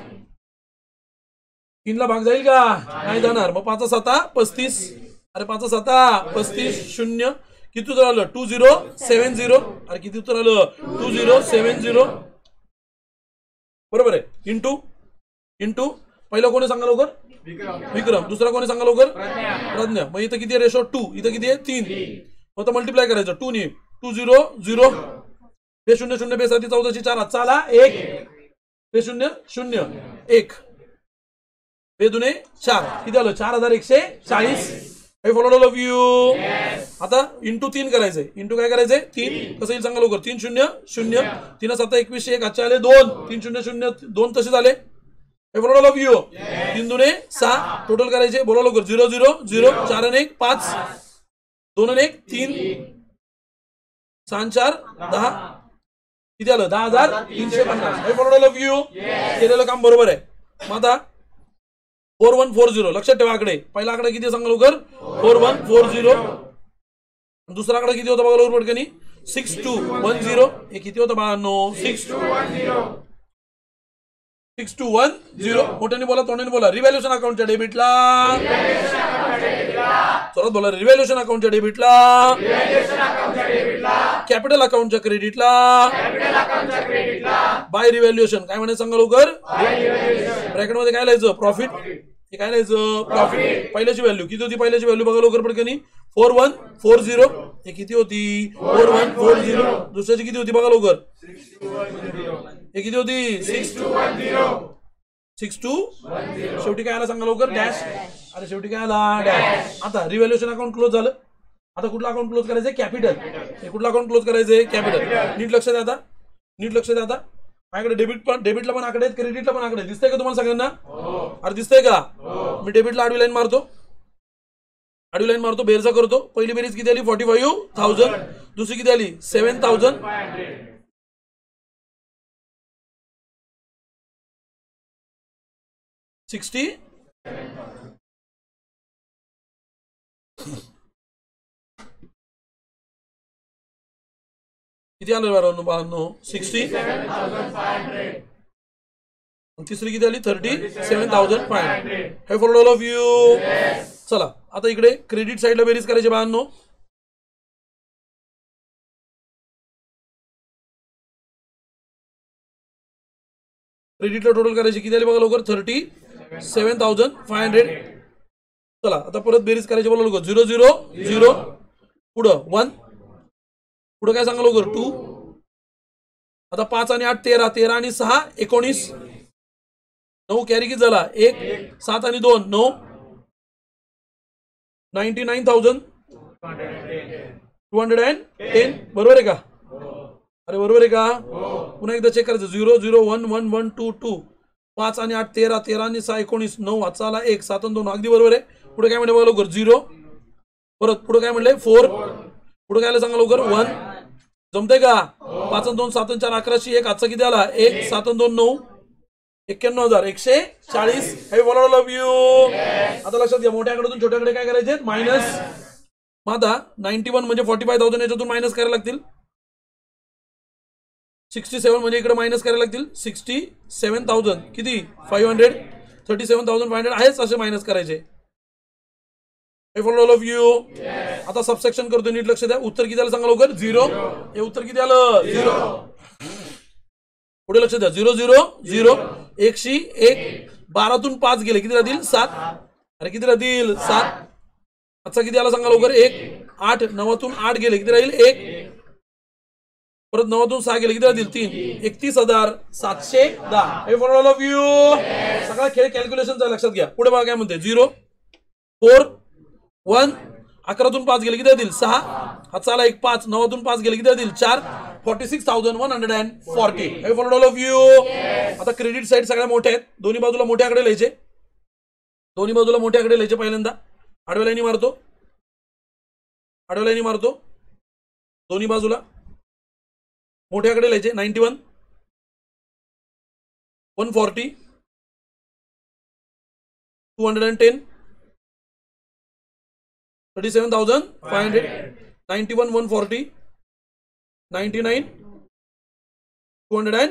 3 ला भाग जाईल का नाही जाणार. मग 5 7 35. अरे 5 7 35 0 किती उत्तर आलं 2070. अरे किती उत्तर आलं 2070 बरोबर आहे. इंटू इंटू पहिला कोणी सांगा लवकर विक्रम. दुसरा कोणी सांगा लवकर प्रज्ञा. मग इथं किती रेशो 2 इथं किती आहे 3. मग मल्टिप्लाय करायचं 2 ने 2 0 0 बे 0 0 बे 7 14 4 हातचा आला 1 बे 0 0 1 बे दुने 4 किती आलं 4,140. हे फॉलो ऑल ऑफ यू. आता इंटू 3 करायचंय. इंटू काय करायचंय 3 कसं येईल सांगा लवकर 3 0 0 3 7 21 1 हातचे आले 2 3 0 0 2 तसे झाले. हे फॉलो ऑल ऑफ यू 3 दुने 6 टोटल करायचे बोला लवकर 0 0 0 4 1 5 2 1 3 6 4 10 किती आलं 10,350. हे फॉलो ऑल ऑफ यू केलेलं काम बरोबर आहे. मग आता 4140 लक्षात ठेवा आकडे. पहिला आकडा किती सांगा लवकर 4140. दुसरा आकडा किती होता बघा लवकर पटकनी 6210. हे किती होतं बाळांनो 6210. मोठ्याने बोला तोंडाने बोला रिव्हॅल्युएशन अकाउंटच्या डेबिटला चला बोला रिव्हॅल्युएशन अकाउंटच्या डेबिटला कॅपिटल अकाउंटच्या क्रेडिटला बाय रिव्हॅल्युएशन काय म्हणायचं सांगा लवकर ब्रॅकेटमध्ये काय लिहायचं प्रॉफिट. हे काय लिहायचं प्रॉफिट. पहिल्याची व्हॅल्यू किती होती पहिल्याची व्हॅल्यू बघा लवकर पटकनी 4140. हे किती होती 4140. दुसऱ्याची किती होती बघा लवकर हे किती होती 6210. शेवटी काय आला सांगा लवकर डॅश. अरे शेवटी काय आला डॅश. आता रिव्हॅल्युएशन अकाउंट क्लोज झालं. आता कुठला अकाउंट क्लोज करायचंय कॅपिटल. हे कुठला अकाउंट क्लोज करायचंय कॅपिटल. नीट लक्ष द्या आता नीट लक्ष द्या. आता माझ्याकडे डेबिटला पण आकडे आहेत क्रेडिटला पण आकडे दिसतंय का तुम्हाला सगळ्यांना. अरे दिसतंय का मी डेबिटला आडवी लाईन मारतो बेरजा करतो. पहिली बेरीज किती आली 45,000. दुसरी किती आली 7,000. 60 किती आलं बाळांनो 60. तिसरी किती आली 37,500. हे फॉर ऑल ऑफ यू. चला आता इकडे क्रेडिट साइडला बेरीज करायची बाळांनो. क्रेडिटला टोटल करायची किती आली बघा लवकर 37,500. चला आता परत बेरीज करायची बघा लवकर 0 0 0 पुढं 1 पुढं काय सांगा लवकर 2. आता 5 आणि 8 13 13 आणि 6 19 9 कॅरी किती झाला 1 7 आणि 2 9 99,210 बरोबर आहे का. अरे बरोबर आहे का पुन्हा एकदा चेक करायचं 0 0 1 1 1 2 2 5 आणि 8 13 13 आणि 6 19 9 हातचा आला 1 7 आणि 2 अगदी बरोबर आहे. पुढे काय म्हणे बघा लवकर 0 परत पुढे काय म्हणले 4, पुढे काय आलं सांगा लवकर 1, जमते का? 5 2 7 4 11शी 1, आजचा किती आला 1, 7 2 9, 91,140. हे बोला लव्ह यू. आता लक्षात घ्या, मोठ्याकडून छोट्याकडे काय करायचे मायनस. मग आता 91 म्हणजे 45,000 याच्यातून मायनस करायला लागतील. 67 म्हणजे इकडे मायनस करायला लागतील 67,000 किती 500, 37,500 आहेच असे मायनस करायचे. All of you. आता सबसेक्शन करतो, नीट लक्ष द्या. उत्तर किती आलं सांगा लवकर 0. हे उत्तर किती आलं 0. पुढे लक्ष द्या 0 0 0, 1शी 1, 12तून 5 गेले किती राहतील 7. अरे किती राहतील 7. आजचा किती आला सांगा लवकर 1, 8, 9तून 8 गेले किती राहील 1, परत 9तून 6 गेले किती राहतील 3, 31,710. All of you. सगळा खेळ कॅल्क्युलेशनचा लक्षात घ्या. पुढे बघा काय म्हणते 0 4 1, 11तून 5 गेले किती राहतील 6, हातचा आला 1 5, 9तून 5 गेले किती राहतील 4, 46,140. All of you. आता क्रेडिट साईड सगळ्या मोठ्या आहेत, दोन्ही बाजूला मोठ्याकडे लिहायचे, दोन्ही बाजूला मोठ्याकडे लिहायचे. पहिल्यांदा आडव्या लाईनी मारतो, आडव्या लाईनी मारतो, दोन्ही बाजूला मोठ्याकडे लिहायचे. 91 140 210 37,500 91 140 99 210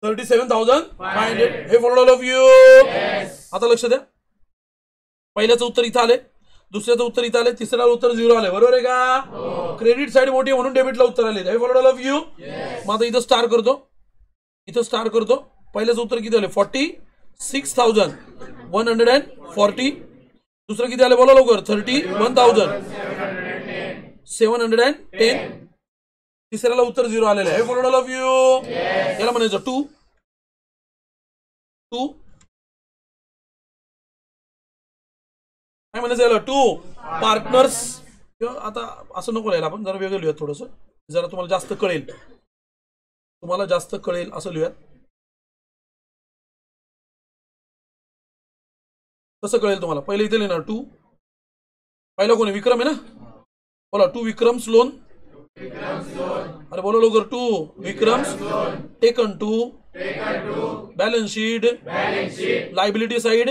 37,500. हे फॉलो ऑफ यू. आता लक्ष द्या, पहिल्याचं उत्तर इथं आले, दुसऱ्याचं उत्तर इथं आले, तिसऱ्याला उत्तर 0 आले. बरोबर आहे का? क्रेडिट साईड मोठी म्हणून डेबिटला उत्तर आले. हे फॉलो ऑफ यू. मग आता इथं स्टार करतो, इथं स्टार करतो. पहिल्याचं उत्तर किती आले 46,140. दुसरं किती आले बोला लवकर 31,710. तिसऱ्याला उत्तर 0 आलेलं आहे. Follow of you. याला म्हणायचं 2 2 काय म्हणायचं याला 2 पार्टनर्स. आता असं नको लिहायला, आपण जरा वेगळं लिहूयात, थोडंसं जरा तुम्हाला जास्त कळेल, तुम्हाला जास्त कळेल असं लिहूयात. कसं कळेल तुम्हाला? पहिले इथे लिहिणार 2. पहिला कोण आहे विक्रम आहे ना, बोला 2 विक्रम्स लोन. अरे बोलो लवकर 2 Vikram's taken to balance sheet liability side.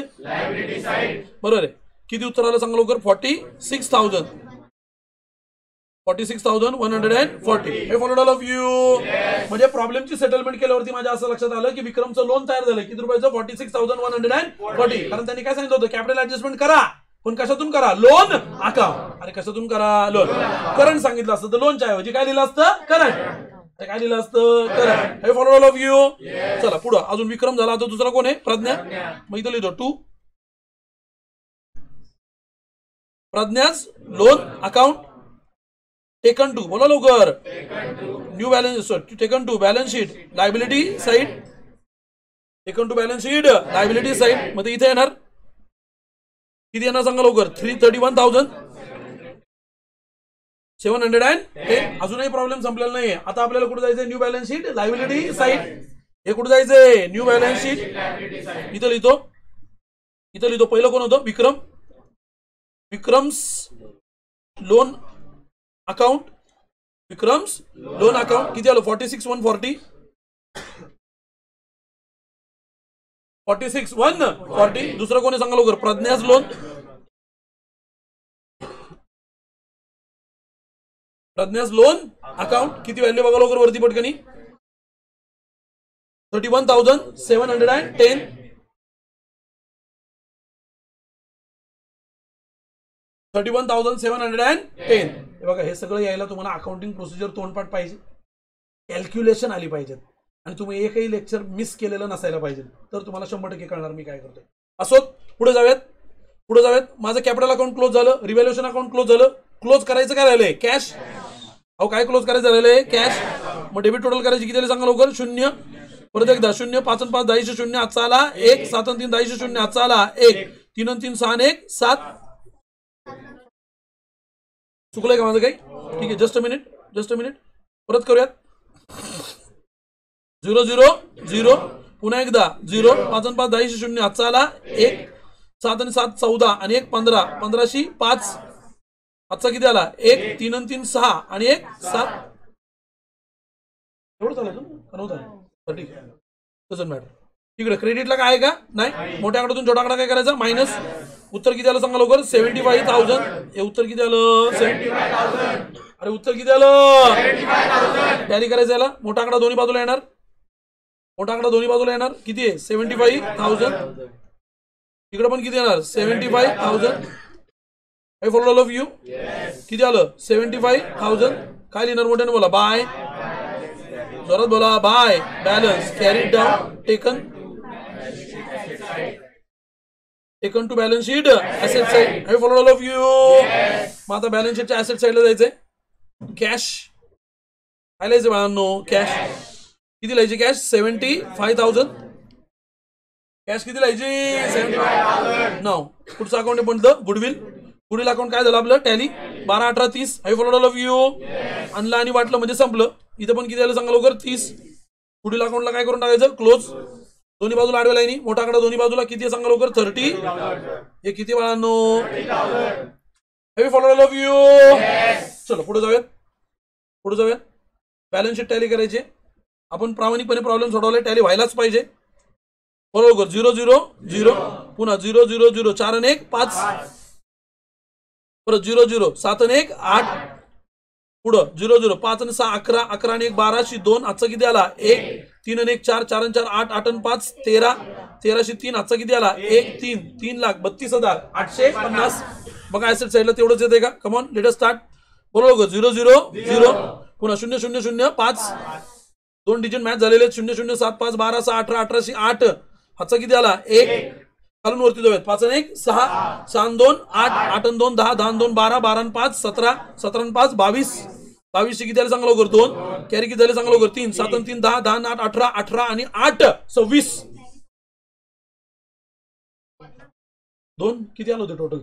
बरोबर आहे. किती उत्तर आलं सांगा लवकर 46,140. हे फॉलोड ऑल ऑफ यू. म्हणजे प्रॉब्लेमची सेटलमेंट केल्यावरती माझ्या असं लक्षात आलं की विक्रमचं लोन तयार झालं किती रुपयाचं 46,140. कारण त्यांनी काय सांगितलं होतं कॅपिटल ऍडजस्टमेंट करा, पण कशातून करा लोन अकाउंट. अरे कशातून करा लोन. करंट सांगितलं असतं तर लोनच्या ऐवजी काय लिहिलं असतं करंट. काय लिहिलं असतं करंट. हे फॉलोड ऑल ऑफ यू. चला पुढं अजून विक्रम झाला, आता दुसरा कोण आहे प्रज्ञा. मग इथं लिहितो 2 Pragya's loan account taken to. बोला लवकर new balance taken to balance sheet liability side. Taken to balance sheet liability side मध्ये इथे येणार किती येणार सांगा लवकर 31,710. अजूनही प्रॉब्लेम संपलेला नाहीये. आता आपल्याला कुठे जायचंय new balance sheet liability side. हे कुठे जायचंय न्यू बॅलन्स शीट. इथं लिहितो, इथं लिहितो. पहिलं कोण होतं Vikram. Vikram's loan account. Vikram's loan account किती आलं 46,140. 46,140. दुसरं कोणी सांगा लवकर Pragya's loan. Pragya's loan account किती व्हॅल्यू बघा लवकर वरती पटकनी 31,710. 31,710. हे बघा हे सगळं यायला तुम्हाला अकाउंटिंग प्रोसिजर तोंडपाठ पाहिजे, कॅल्क्युलेशन आली पाहिजेत आणि तुम्ही एकही लेक्चर मिस केलेलं नसायला पाहिजे, तर तुम्हाला 100% कळणार मी काय करतोय. असोत पुढे जाऊयात, पुढे जाऊयात. माझं कॅपिटल अकाउंट क्लोज झालं, रिव्हॅल्युएशन अकाउंट क्लोज झालं. क्लोज करायचं काय राहिलंय कॅश. अहो काय क्लोज करायचं राहिलंय कॅश. मग डेबिट टोटल करायची किती सांगा लवकर 0. परत एकदा 0 5 5 10 0 आजचा आला 1 7 3 10 0 आजचा आला 1 3 3 6 1 7. चुकलंय का माझं काही. ठीक आहे just a minute, just a minute. परत करूयात 0 0 0 पुन्हा एकदा 0 5 5 10 0 आजचा आला 1 7 आणि 7 14 आणि 1 15 15शी 5 आजचा किती आला 1 3 आणि 3 6 आणि 1 7 एवढं झालं का नव्हतं ठीक आहे डझंट मॅटर तिकडे क्रेडिटला काय आहे का नाही मोठ्या आकड्यातून छोटा आकडा काय करायचा मायनस उत्तर किती आलं सांगा लवकर 75,000 हे उत्तर किती आलं 75,000 अरे उत्तर किती आलं टॅली करायचं याला मोठा आकडा दोन्ही बाजूला येणार मोठा आकडा दोन्ही बाजूला येणार किती आहे 75,000 इकडे पण किती येणार 75,000 I followed all of you किती आलं 75,000 काय लिहिणार मोठ्याने बोला बाय जोरात बोला by balance carried down taken to balance sheet asset side I followed all of you मग आता बॅलन्स शीटच्या ऍसेट साइडला जायचंय कॅश काय लिहायचं बाळांनो कॅश किती लिहायची कॅश 75,000 कॅश किती लिहायची 75,000 नाव पुढचं अकाउंट कोणतं गुडविल अकाउंट काय झालं आपलं tally 12 18 30 I followed all of you आणलं आणि वाटलं म्हणजे संपलं इथं पण किती आलं सांगा लवकर 30 गुडविल अकाउंटला काय करून टाकायचं क्लोज दोन्ही बाजूला आडव्या लाईनी मोठा आकडा दोन्ही बाजूला किती आहे सांगा लवकर 30 हे किती बाळांनो I followed all of you चलो पुढे जाऊयात बॅलन्स शीट टॅली करायची आपण प्रामाणिकपणे प्रॉब्लेम सोडवले टॅली व्हायलाच पाहिजे बरोबर 0 0 0 पुन्हा 0 0 0 4 आणि 1 5 परत 0 0 7 आणि 1 8 पुढं 0 0 5 आणि 6 11 11 आणि 1 12शी 2 आजचा किती आला 1 3 आणि 1 4 4 आणि 4 8 8 आणि 5 13 13शी 3 आजचा किती आला 1 3 3,32,850 बघा ऍसेट साइडला तेवढंच येते का कमॉन लेट अस स्टार्ट बरोबर 0 0 0 पुन्हा 0 0 0 5 दोन डिजिट मॅच झालेले 0 0 7 5 12 6 18 18शी 8 आजचा किती आला 1 खालून वरती जाऊयात 5 आणि 1 6 6 आणि 2 8 8 आणि 2 10 10 आणि 2 12 12 आणि 5 17 17 आणि 5 22 22 किती आले सांगा लवकर 2 कॅरी किती झाले सांगा लवकर 3 7 आणि 3 10 10 आणि 8 18 18 आणि 8 26 2 किती आलं होते टोटल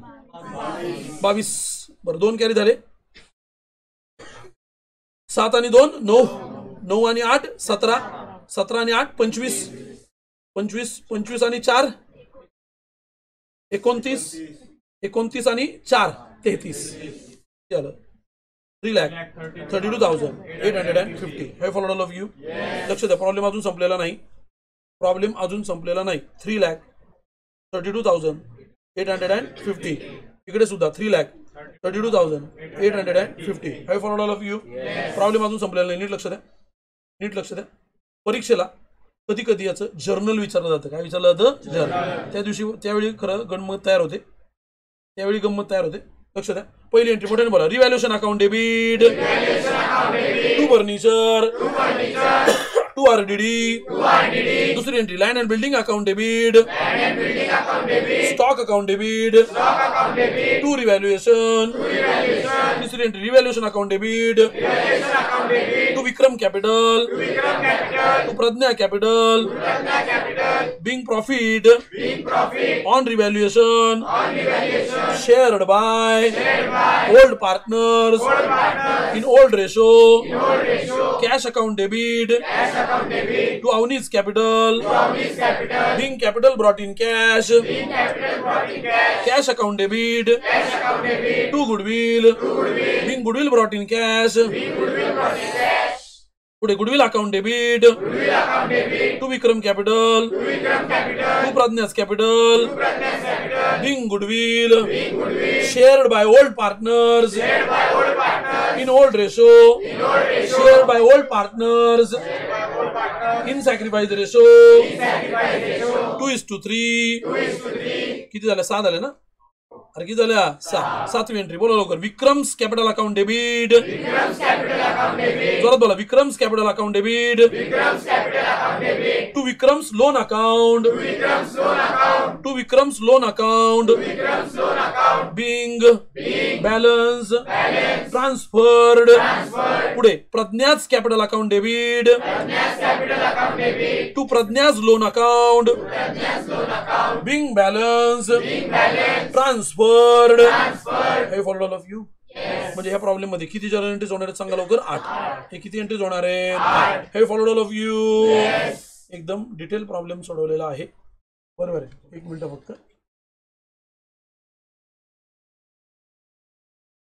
22 बरं 2 कॅरी झाले 7 आणि 2 9 9 आणि 8 17 17 आणि 8 25 25 25 आणि 4 29 29 आणि 4 33 झालं 3,32,850 I followed all of you लक्ष द्या प्रॉब्लेम अजून संपलेला नाही 3,32,850 इकडे सुद्धा 3,32,850 I followed all of you problem अजून संपलेला नाही नीट लक्ष द्या परीक्षेला कधी कधी याचं जर्नल विचारलं जातं काय विचारलं जातं जर्नल त्यावेळी खरं गंमत तयार होते लक्ष द्या पहिली एंट्री मोठ्याने बोला revaluation account debit to furniture to RDD दुसरी entry land and building account debit stock account debit to revaluation तिसरी entry revaluation account debit to Vikram capital to Pragya capital being profit on revaluation shared by old partners in old ratio cash account debit to Avni's capital, being capital brought in cash, cash account debit, to goodwill, being goodwill brought in cash, पुढे goodwill account debit, to Vikram capital, to Pradnya's capital, being goodwill, shared by old partners, in old ratio, shared by old partners, in sacrifice ratio 2:3 किती झालं 6 झाले ना अरे किती झाल्या 6 सातवी एंट्री बोला लवकर विक्रम्स कॅपिटल अकाउंट डेबिट जोरात बोला Vikram's capital account debit to Vikram's loan account being balance transferred पुढे प्रज्ञाच capital account debit to Pragya's loan account being balance transferred I followed all of you म्हणजे ह्या प्रॉब्लेम मध्ये किती जर्नल एंट्रीज होणार आहेत सांगा लवकर 8 हे किती एंट्रीज होणार आहेत I followed all of you एकदम डिटेल प्रॉब्लेम सोडवलेला आहे बरोबर आहे 1 मिनिट फक्त